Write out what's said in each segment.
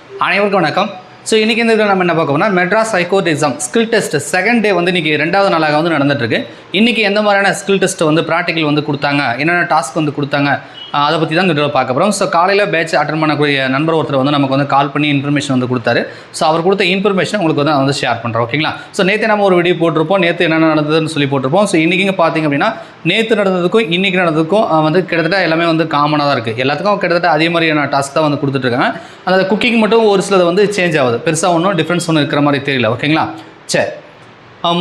அனைவருக்கும் வணக்கம். ஸோ இன்றைக்கி இந்த இதில் நம்ம என்ன பார்க்கணும்னா Madras high court exam skill test second day வந்து இன்றைக்கி 2வது நாளாக வந்து நடந்துட்டுருக்கு. இன்றைக்கி எந்த மாதிரியான ஸ்கில் டெஸ்ட் வந்து ப்ராக்டிக்கல் வந்து கொடுத்தாங்க, என்னென்ன டாஸ்க் வந்து கொடுத்தாங்க, அதை பற்றி தான் இந்த வீடியோ பார்க்க போகிறோம். ஸோ காலையில் பேட்ச் அட்டன் பண்ணக்கூடிய நண்பர் ஒருத்தர் வந்து நமக்கு வந்து கால் பண்ணி இன்ஃபர்மேஷன் வந்து கொடுத்தாரு. ஸோ அவர் கொடுத்த இன்ஃபர்மேஷன் உங்களுக்கு வந்து நான் வந்து ஷேர் பண்ணுறேன். ஓகேங்களா? ஸோ நேற்று நம்ம ஒரு வீடியோ போட்டிருப்போம், நேற்று என்னென்ன நடந்ததுன்னு சொல்லி போட்டிருப்போம். ஸோ இன்றைக்கி பார்த்திங்க அப்படின்னா நேற்று நடந்ததுக்கும் இன்றைக்கி நடந்ததுக்கும் வந்து கிட்டத்தட்ட எல்லாமே வந்து காமனாக தான் இருக்குது. எல்லாத்துக்கும் கிட்டத்தட்ட அதே மாதிரியான டாஸ்க் தான் வந்து கொடுத்துட்ருக்காங்க. அந்த குக்கிங் மட்டும் ஒரு சிலது வந்து சேஞ்ச் ஆகுது, பெருசாக ஒன்றும் டிஃப்ரென்ஸ் ஒன்றும் இருக்கிற மாதிரி தெரியல. ஓகேங்களா? சரி,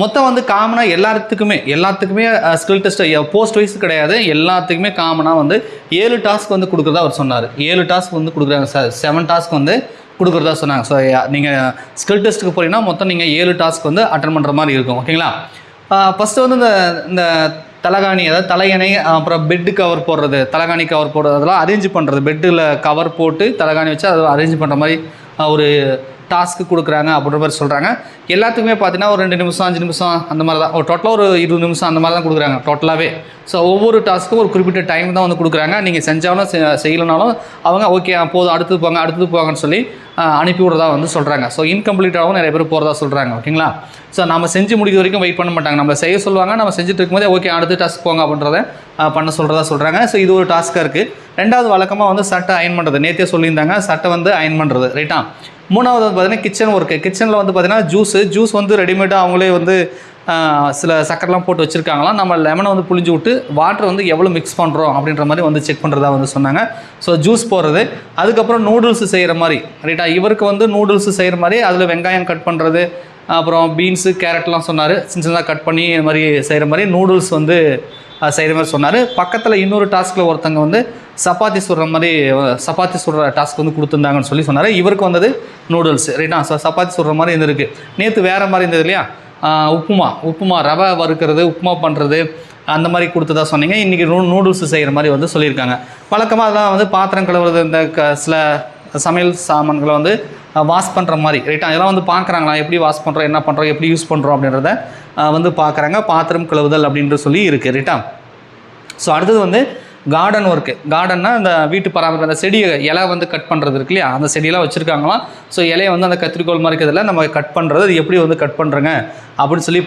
மொத்தம் வந்து காமனாக எல்லாத்துக்குமே ஸ்கில் டெஸ்ட் போஸ்ட் வைஸ் கிடையாது, எல்லாத்துக்குமே காமனாக வந்து 7 டாஸ்க் வந்து கொடுக்குறதா அவர் சொன்னார். 7 டாஸ்க் வந்து கொடுக்குறாங்க சார், 7 டாஸ்க் வந்து கொடுக்குறதா சொன்னாங்க. ஸோ நீங்கள் ஸ்கில் டெஸ்ட்டுக்கு போகிறீங்கன்னா மொத்தம் நீங்கள் 7 டாஸ்க் வந்து அட்டன் பண்ணுற மாதிரி இருக்கும். ஓகேங்களா? ஃபஸ்ட்டு வந்து இந்த தலகாணி, அதாவது தலையணை, அப்புறம் பெட்டு கவர் போடுறது, தலகாணி கவர் போடுறது, அதெல்லாம் அரேஞ்ச் பண்ணுறது, பெட்டில் கவர் போட்டு தலகாணி வச்சு அதை அரேஞ்ச் பண்ணுற மாதிரி ஒரு டாஸ்க்கு கொடுக்குறாங்க அப்படின்ற மாதிரி சொல்கிறாங்க. எல்லாத்துக்குமே பார்த்தீங்கன்னா ஒரு 2 நிமிஷம் 5 நிமிஷம் அந்த மாதிரி தான், ஒரு டோட்டலாக ஒரு 20 நிமிஷம் அந்த மாதிரி தான் கொடுக்குறாங்க டோட்டலாகவே. ஸோ ஒவ்வொரு டாஸ்க்கும் ஒரு குறிப்பிட்ட டைம் தான் வந்து கொடுக்குறாங்க. நீங்கள் செஞ்சாலும் செய்யலைனாலும் அவங்க ஓகே போதும் அடுத்தது போங்கன்னு சொல்லி அனுப்பி விடுறதா வந்து சொல்கிறாங்க. ஸோ இன்கம்ப்ளீட்டாகவும் நிறைய பேர் போகிறதா சொல்கிறாங்க. ஓகேங்களா? ஸோ நம்ம செஞ்சு முடிக்கிற வரைக்கும் வெயிட் பண்ண மாட்டாங்க, நம்ம செய்ய சொல்லுவாங்க, நம்ம செஞ்சுட்டு இருக்கும்போதே ஓகே அடுத்த டாஸ்க் போங்க அப்படின்றத பண்ண சொல்கிறாங்க. ஸோ இது ஒரு டாஸ்க்காக இருக்குது. 2வது வழக்கமாக வந்து சட்டை அயன் பண்ணுறது, நேற்றே சொல்லியிருந்தாங்க, சட்டை வந்து அயன் பண்ணுறது. ரைட்டா? 3வது வந்து பார்த்திங்கன்னா கிச்சன் ஒர்க்கு. கிச்சனில் வந்து பார்த்திங்கன்னா ஜூஸ் வந்து ரெடிமேடாக அவங்களே வந்து சில சக்கரெலாம் போட்டு வச்சுருக்காங்களாம். நம்ம லெமனை வந்து புளிஞ்சு விட்டு வாட்டர் வந்து எவ்வளோ மிக்ஸ் பண்ணுறோம் அப்படின்ற மாதிரி வந்து செக் பண்ணுறதா வந்து சொன்னாங்க. ஸோ ஜூஸ் போடுறது, அதுக்கப்புறம் நூடுல்ஸ் செய்கிற மாதிரி. ரைட்டா? இவருக்கு வந்து நூடுல்ஸ் செய்கிற மாதிரி அதில் வெங்காயம் கட் பண்ணுறது, அப்புறம் பீன்ஸு கேரட்லாம் சொன்னார், சின்னதாக கட் பண்ணி இது மாதிரி செய்கிற மாதிரி நூடுல்ஸ் வந்து செய்கிற மாதிரி சொன்னார். பக்கத்தில் இன்னொரு டாஸ்கில் ஒருத்தங்க வந்து சப்பாத்தி சுடுற டாஸ்க் வந்து கொடுத்துருந்தாங்கன்னு சொல்லி சொன்னார். இவருக்கு வந்தது நூடுல்ஸ். ரைட்டா? ஸோ சப்பாத்தி சுடுற மாதிரி இருந்திருக்கு. நேற்று வேறு மாதிரி இருந்தது இல்லையா? உப்புமா ரவை வறுக்கிறது, உப்புமா பண்ணுறது, அந்த மாதிரி கொடுத்ததா சொன்னீங்க. இன்றைக்கி நூடுல்ஸ் செய்கிற மாதிரி வந்து சொல்லியிருக்காங்க. வழக்கமாக அதெல்லாம் வந்து பாத்திரம் கழுவுறது, இந்த சில சமையல் சாமான்களை வந்து வாஷ் பண்ணுற மாதிரி. ரைட்டா? இதெல்லாம் வந்து பார்க்குறாங்களா, எப்படி வாஷ் பண்ணுறோம், என்ன பண்ணுறோம், எப்படி யூஸ் பண்ணுறோம் அப்படின்றத வந்து பார்க்குறாங்க. பாத்திரம் கழுவுதல் அப்படின்ற சொல்லி இருக்குது. ரைட்டா? ஸோ அடுத்தது வந்து கார்டன் ஒர்க்கு. கார்டன்னா இந்த வீட்டு பராமரிப்பு, அந்த செடியை இலை வந்து கட் பண்ணுறது இருக்கு இல்லையா, அந்த செடியெல்லாம் வச்சுருக்காங்களாம். ஸோ இலையை வந்து அந்த கத்திரிக்கோள் மாதிரி இருக்கிறதுல நம்ம கட் பண்ணுறது, அது எப்படி வந்து கட் பண்ணுறங்க அப்படின்னு சொல்லி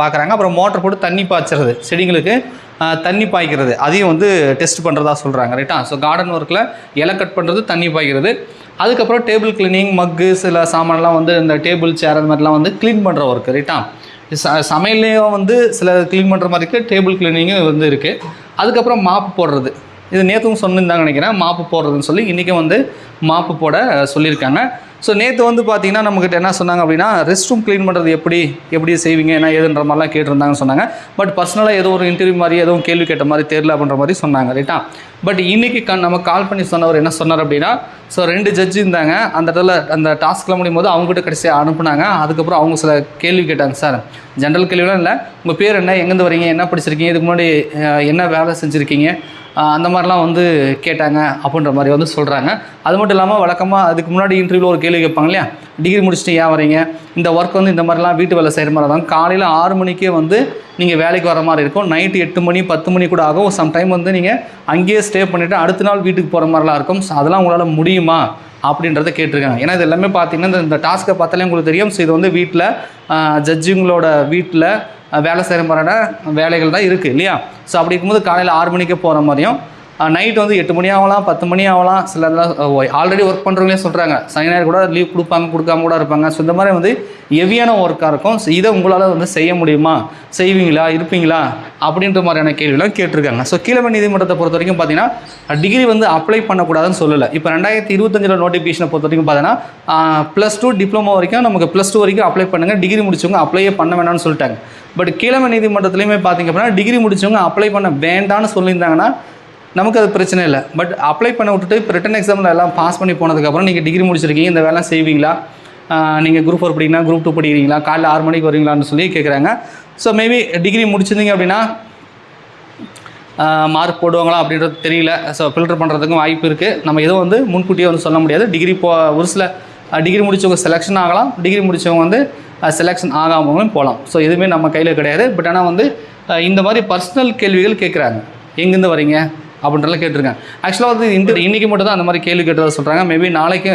பார்க்குறாங்க. அப்புறம் மோட்டர் போட்டு தண்ணி பாய்ச்சறது, செடிங்களுக்கு தண்ணி பாய்க்கிறது, அதையும் வந்து டெஸ்ட் பண்ணுறதா சொல்கிறாங்க. ரைட்டா? ஸோ கார்டன் ஒர்க்கில் இலை கட் பண்ணுறது, தண்ணி பாய்க்கிறது, அதுக்கப்புறம் டேபிள் கிளீனிங், மக்கு, சில சாமான்லாம் வந்து இந்த டேபிள் சேர் அந்த மாதிரிலாம் வந்து க்ளீன் பண்ணுற ஒர்க்கு. ரைட்டா? சமையல்லையும் வந்து சில க்ளீன் பண்ணுற மாதிரி இருக்குது, டேபிள் கிளீனிங்கும் வந்து இருக்குது. அதுக்கப்புறம் மாப்பு போடுறது, இது நேற்றும் சொன்னிருந்தாங்க நினைக்கிறேன், மாப்பு போடுறதுன்னு சொல்லி இன்றைக்கும் வந்து மாப்பு போட சொல்லியிருக்காங்க. ஸோ நேற்று வந்து பார்த்திங்கன்னா நம்மக்கிட்ட என்ன சொன்னாங்க அப்படின்னா, ரெஸ்ட் ரூம் க்ளீன் பண்ணுறது எப்படி செய்வீங்க என்ன ஏதுன்ற மாதிரிலாம் கேட்டிருந்தாங்கன்னு சொன்னாங்க. பட் பர்சனலாக ஏதோ ஒரு இன்டர்வியூ மாதிரி எதுவும் கேள்வி கேட்ட மாதிரி தெரியல அப்படின்ற மாதிரி சொன்னாங்க. ரைட்டா? பட் இன்றைக்கி நம்ம கால் பண்ணி சொன்னவர் என்ன சொன்னார் அப்படின்னா, ஸோ 2 ஜட்ஜு இருந்தாங்க அந்த இடத்துல, அந்த டாஸ்கில் முடியும் போது அவங்ககிட்ட கடைசியாக அனுப்புனாங்க. அதுக்கப்புறம் அவங்க சில கேள்வி கேட்டாங்க. சார் ஜென்ரல் கேள்விலாம் இல்லை, உங்கள் பேர் என்ன, எங்கேருந்து வரீங்க, என்ன படிச்சிருக்கீங்க, இதுக்கு முன்னாடி என்ன வேலை செஞ்சுருக்கீங்க, அந்த மாதிரிலாம் வந்து கேட்டாங்க அப்படின்ற மாதிரி வந்து சொல்கிறாங்க. அது மட்டும் இல்லாமல் வழக்கமாக அதுக்கு முன்னாடி இன்டர்வியூவில் ஒரு கேள்வி கேட்பாங்க இல்லையா, டிகிரி முடிச்சுட்டு ஏன் வரீங்க, இந்த ஒர்க் வந்து இந்த மாதிரிலாம் வீட்டு வேலை செய்கிற மாதிரி தான், காலையில் 6 மணிக்கே வந்து நீங்கள் வேலைக்கு வர மாதிரி இருக்கும், நைட்டு 8 மணி 10 மணி கூட ஆகும், சம்டைம் வந்து நீங்கள் அங்கேயே ஸ்டே பண்ணிவிட்டு அடுத்த நாள் வீட்டுக்கு போகிற மாதிரிலாம் இருக்கும். ஸோ அதெல்லாம் உங்களால் முடியுமா அப்படின்றத கேட்டிருக்காங்க. ஏன்னா இது எல்லாமே பார்த்திங்கன்னா இந்த டாஸ்க்கை பார்த்தாலே உங்களுக்கு தெரியும். ஸோ இது வந்து வீட்டில் ஜட்ஜுங்களோட வீட்டில் வேலை செய்கிற மாதிரியான வேலைகள் தான் இருக்குது இல்லையா? ஸோ அப்படி இருக்கும்போது காலையில் 6 மணிக்கே போகிற மாதிரியும், நைட் வந்து 8 மணி ஆகலாம், 10 மணி ஆகலாம். சிலர்லாம் ஆல்ரெடி ஒர்க் பண்ணுறவங்களே சொல்கிறாங்க, சனி ஞாயிறு கூட லீவ் கொடுக்காம கூட இருப்பாங்க. ஸோ இந்த மாதிரி வந்து ஹெவியான ஒர்க்காக இருக்கும். ஸோ இதை உங்களால் வந்து செய்ய முடியுமா, செய்வீங்களா, இருப்பீங்களா அப்படின்ற மாதிரியான கேள்விலாம் கேட்டிருக்காங்க. ஸோ கீழமை நீதிமன்றத்தை பொறுத்த வரைக்கும் பார்த்தீங்கன்னா டிகிரி வந்து அப்ளை பண்ணக்கூடாதுன்னு சொல்லலை. இப்போ 2025 நோட்டிஃபிகேஷனை பொறுத்த வரைக்கும் பார்த்தீங்கன்னா +2 டிப்ளமோ வரைக்கும் நமக்கு +2 வரைக்கும் அப்ளை பண்ணுங்கள், டிகிரி முடிச்சவங்க அப்ளையே பண்ண வேணாம்னு சொல்லிட்டாங்க. பட் கீழமை நீதிமன்றத்துலையுமே பார்த்திங்க அப்படின்னா டிகிரி முடிச்சவங்க அப்ளை பண்ண வேண்டான்னு சொல்லியிருந்தாங்கன்னா நமக்கு அது பிரச்சனை இல்லை. பட் அப்ளை பண்ண விட்டுட்டு இப்போ ரிட்டன் எக்ஸாமில் எல்லாம் பாஸ் பண்ணி போனதுக்கப்புறம் நீங்கள் டிகிரி முடிச்சிருக்கீங்க, இந்த வேலை செய்வீங்களா, நீங்கள் குரூப் 4 படிக்கிறீங்களா, குரூப் 2 படிக்கிறீங்களா, காலையில் 6 மணிக்கு வருவீங்களான்னு சொல்லி கேட்குறாங்க. ஸோ மேபி டிகிரி முடிச்சிருந்தீங்க அப்படின்னா மார்க் போடுவாங்களா அப்படின்றது தெரியல. ஸோ ஃபில்டர் பண்ணுறதுக்கும் வாய்ப்பு இருக்குது. நம்ம எதுவும் வந்து முன்கூட்டியே வந்து சொல்ல முடியாது. ஒரு சில டிகிரி முடித்தவங்க செலெக்ஷன் ஆகலாம், டிகிரி முடித்தவங்க வந்து செலெக்ஷன் ஆகாமவங்களும் போகலாம். ஸோ எதுவுமே நம்ம கையில் கிடையாது. பட் ஆனால் வந்து இந்த மாதிரி பர்சனல் கேள்விகள் கேட்குறாங்க. எங்கேருந்து வரீங்க, அப்படின்றலாம் கேட்டிருக்கேன். ஆக்சுவலாக வந்து இன்றைக்கி மட்டும் தான் அந்த மாதிரி கேள்வி கேட்டதாக சொல்கிறாங்க. மேபி நாளைக்கு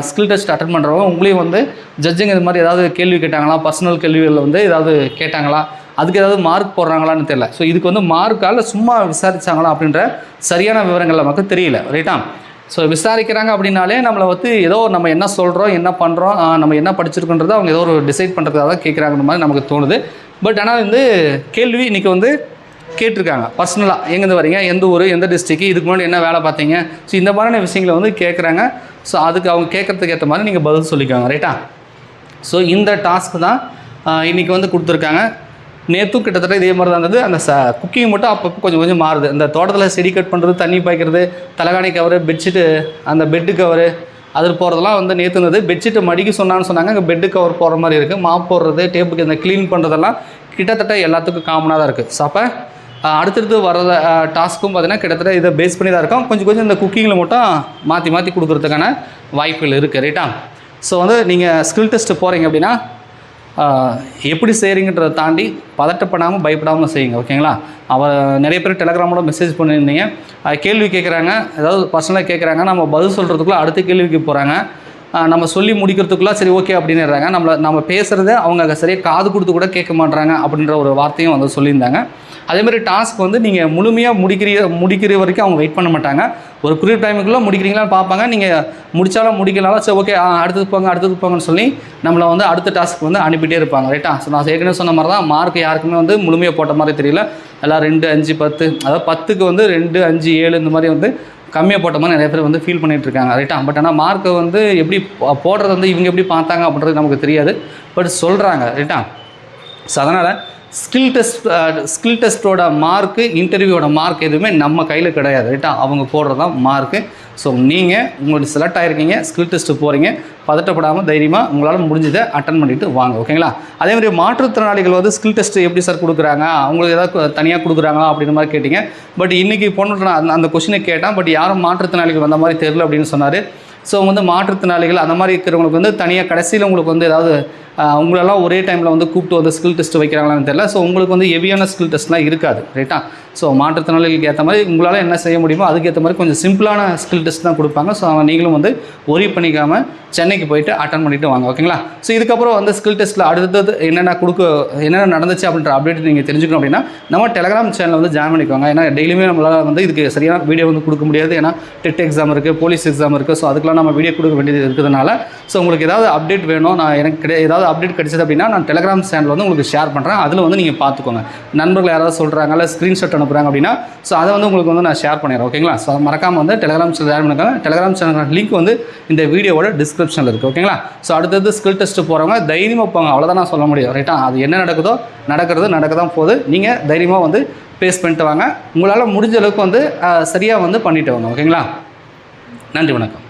ஸ்கில் டெஸ்ட் அட்டன் பண்ணுறவங்க உங்களையும் வந்து ஜட்ஜிங் இது மாதிரி ஏதாவது கேள்வி கேட்டாங்களா, பர்சனல் கேள்விகளில் வந்து ஏதாவது கேட்டாங்களா, அதுக்கு ஏதாவது மார்க் போடுறாங்களான்னு தெரியல. ஸோ இதுக்கு வந்து மார்க்காக இல்லை சும்மா விசாரித்தாங்களா அப்படின்ற சரியான விவரங்கள் நமக்கு தெரியல. ரைட்டா? ஸோ விசாரிக்கிறாங்க அப்படின்னாலே நம்மளை வந்து ஏதோ நம்ம என்ன சொல்கிறோம், என்ன பண்ணுறோம், நம்ம என்ன படிச்சிருக்கோன்றதை அவங்க ஏதோ ஒரு டிசைட் பண்ணுறதுக்காக தான் கேட்குறாங்கிற மாதிரி நமக்கு தோணுது. பட் ஆனால் வந்து கேள்வி இன்றைக்கி வந்து கேட்டிருக்காங்க பர்சனலாக, எங்கேருந்து வரீங்க, எந்த ஊர், எந்த டிஸ்ட்ரிக்ட், இதுக்கு முன்னாடி என்ன வேலை பார்த்தீங்க, ஸோ இந்த மாதிரியான விஷயங்களை வந்து கேட்குறாங்க. ஸோ அதுக்கு அவங்க கேட்குறதுக்கு ஏற்ற மாதிரி நீங்கள் பதில் சொல்லிக்கோங்க. ரைட்டா? ஸோ இந்த டாஸ்க்கு தான் இன்றைக்கி வந்து கொடுத்துருக்காங்க. நேற்றும் கிட்டத்தட்ட இதே மாதிரி தான் இருந்தது. அந்த குக்கிங் மட்டும் அப்பப்போ கொஞ்சம் கொஞ்சம் மாறுது. இந்த தோட்டத்தில் செடி கட் பண்ணுறது, தண்ணி பாய்க்கிறது, தலைகாணி கவரு, பெட்ஷீட்டு, அந்த பெட்டு கவரு அதில் போகிறதெல்லாம் வந்து நேற்று இருந்தது. பெட்ஷீட்டை மடிக்க சொன்னாங்க, அங்கே பெட்டு கவர் போடுற மாதிரி இருக்குது. மாப் போடுறது, டேப்புக்கு இந்த க்ளீன் பண்ணுறதெல்லாம் கிட்டத்தட்ட எல்லாத்துக்கும் காமனாக தான் இருக்குது. ஸோ அப்போ அடுத்தடுத்து வர டாஸ்க்கும் பார்த்திங்கன்னா கிட்டத்தட்ட இதை பேஸ் பண்ணி தான் இருக்கும். கொஞ்சம் கொஞ்சம் இந்த குக்கிங்கில் மட்டும் மாற்றி கொடுக்குறதுக்கான வாய்ப்புகள் இருக்குது. ரைட்டா? ஸோ வந்து நீங்கள் ஸ்கில் டெஸ்ட்டு போகிறீங்க அப்படின்னா எப்படி செய்கிறீங்கன்றதை தாண்டி பதட்டப்படாமல் பயப்படாமல் செய்யுங்க. ஓகேங்களா? நிறைய பேர் டெலகிராமோட மெசேஜ் பண்ணியிருந்தீங்க, கேள்வி கேட்குறாங்க, ஏதாவது பர்சனலாக கேட்குறாங்க, நம்ம பதில் சொல்கிறதுக்குள்ளே அடுத்த கேள்விக்கு போகிறாங்க. நம்ம சொல்லி முடிக்கிறதுக்குள்ளே சரி ஓகே அப்படின்னுறாங்க. நம்ம பேசுகிறத அவங்க சரியாக காது கொடுத்து கூட கேட்க மாட்றாங்க அப்படின்ற ஒரு வார்த்தையும் வந்து சொல்லியிருந்தாங்க. அதேமாதிரி டாஸ்க் வந்து நீங்கள் முழுமையாக முடிக்கிற வரைக்கும் அவங்க வெயிட் பண்ண மாட்டாங்க. ஒரு குறிப்பிட்ட டைமுக்குள்ளே முடிக்கிறீங்களான்னு பார்ப்பாங்க. நீங்கள் முடித்தாலும் முடிக்கலாலும் சரி ஓகே அடுத்தது போங்கன்னு சொல்லி நம்மளை வந்து அடுத்த டாஸ்க்கு வந்து அனுப்பிட்டே இருப்பாங்க. ரைட்டா? ஸோ நான் ஏற்கனவே சொன்ன மாதிரி தான் மார்க் யாருக்குமே வந்து முழுமையாக போட்ட மாதிரி தெரியல. எல்லாம் 2, 5, 10, அதாவது 10க்கு வந்து 2, 5, 7 இந்த மாதிரி வந்து கம்மியாக போட்ட மாதிரி நிறைய பேர் வந்து ஃபீல் பண்ணிகிட்ருக்காங்க. ரைட்டா? பட் ஆனால் மார்க்கை வந்து எப்படி போடுறது வந்து இவங்க எப்படி பார்த்தாங்க அப்படின்றது நமக்கு தெரியாது. பட் சொல்கிறாங்க. ரைட்டா? ஸோ அதனால் ஸ்கில் டெஸ்ட்டோட மார்க்கு, இன்டர்வியூவோட மார்க் எதுவுமே நம்ம கையில் கிடையாது. ரைட்டா? அவங்க போடுறது தான் மார்க்கு. ஸோ நீங்கள் உங்களுக்கு செலக்ட் ஆகிருக்கீங்க, ஸ்கில் டெஸ்ட்டு போகிறீங்க, பதட்டப்படாமல் தைரியமாக உங்களால் முடிஞ்சதை அட்டன் பண்ணிவிட்டு வாங்க. ஓகேங்களா? அதேமாதிரி மாற்றுத்திறனாளிகள் வந்து ஸ்கில் டெஸ்ட்டு எப்படி சார் கொடுக்குறாங்க, அவங்களுக்கு ஏதாவது தனியாக கொடுக்குறாங்களா அப்படின்ற மாதிரி கேட்டிங்க. பட் இன்றைக்கி பொண்ணு அந்த கொஷினை கேட்டான். பட் யாரும் மாற்றுத்திறனாளிகள் வந்த மாதிரி தெரியல அப்படின்னு சொன்னார். ஸோ வந்து மாற்றுத்திறனாளிகள் அந்த மாதிரி இருக்கிறவங்களுக்கு வந்து தனியாக கடைசியில் உங்களுக்கு வந்து ஏதாவது உங்களெல்லாம் ஒரே டைமில் வந்து கூப்பிட்டு வந்து ஸ்கில் டெஸ்ட் வைக்கிறாங்களான்னு தெரியல. ஸோ உங்களுக்கு வந்து ஹெவியான ஸ்கில் டெஸ்ட்லாம் இருக்காது. ரைட்டா? ஸோ மாற்றுத்திறனாளிகளுக்கு ஏற்ற மாதிரி உங்களால் என்ன செய்ய முடியுமோ அதுக்கேற்ற மாதிரி கொஞ்சம் சிம்பிளான ஸ்கில் டெஸ்ட் தான் கொடுப்பாங்க. ஸோ நீங்களும் வந்து ஒரி பண்ணிக்காமல் சென்னைக்கு போயிட்டு அட்டன் பண்ணிவிட்டு வாங்க. ஓகேங்களா? ஸோ இதுக்கப்புறம் வந்து ஸ்கில் டெஸ்ட்டில் அடுத்தது என்னென்ன நடந்துச்சு அப்படின்ற அப்டேட் நீங்கள் தெரிஞ்சுக்கணும் அப்படின்னா நம்ம டெலகிராம் சேனலில் வந்து ஜாயின் பண்ணிக்கோங்க. ஏன்னா டெய்லியுமே நம்மளால் வந்து இதுக்கு சரியான வீடியோ வந்து கொடுக்க முடியாது. ஏன்னா டெட் எக்ஸாம் இருக்குது, போலீஸ் எக்ஸாம் இருக்குது. ஸோ அதுக்கெலாம் நம்ம வீடியோ கொடுக்க வேண்டியது இருக்கிறதுனால ஸோ உங்களுக்கு ஏதாவது அப்டேட் வேணும், எனக்கு ஏதாவது அப்டேட் கிடைச்சது அப்படின்னா நான் டெலகிராம் சேனல் வந்து உங்களுக்கு ஷேர் பண்ணுறேன். அதில் வந்து நீங்கள் பார்த்துக்கோங்க. நண்பர்கள் யாராவது சொல்கிறாங்க இல்லை ஸ்க்ரீன்ஷாட் அனுப்புகிறாங்க அப்படின்னா ஸோ அதை வந்து உங்களுக்கு வந்து நான் ஷேர் பண்ணிடுறேன். ஓகேங்களா? ஸோ மறக்காமல் வந்து டெலகிராம் சேனல் ஷேர் பண்ணிக்கோங்க. டெலகிராம் சேனல் லிங்க் வந்து இந்த வீடியோவோட டிஸ்கிரிப்ஷனில் இருக்குது. ஓகேங்களா? ஸோ அடுத்தது ஸ்கில் டெஸ்ட்டு போகிறவங்க தைரியமாக போங்க. அவ்வளோதான் நான் சொல்ல முடியும். ரைட்டா? அது என்ன நடக்குதோ நடக்க தான் போகுது. நீங்கள் தைரியமாக வந்து பேஸ் பண்ணிட்டு வாங்க. உங்களால் முடிஞ்ச அளவுக்கு வந்து சரியாக வந்து பண்ணிவிட்டு வாங்க. ஓகேங்களா? நன்றி, வணக்கம்.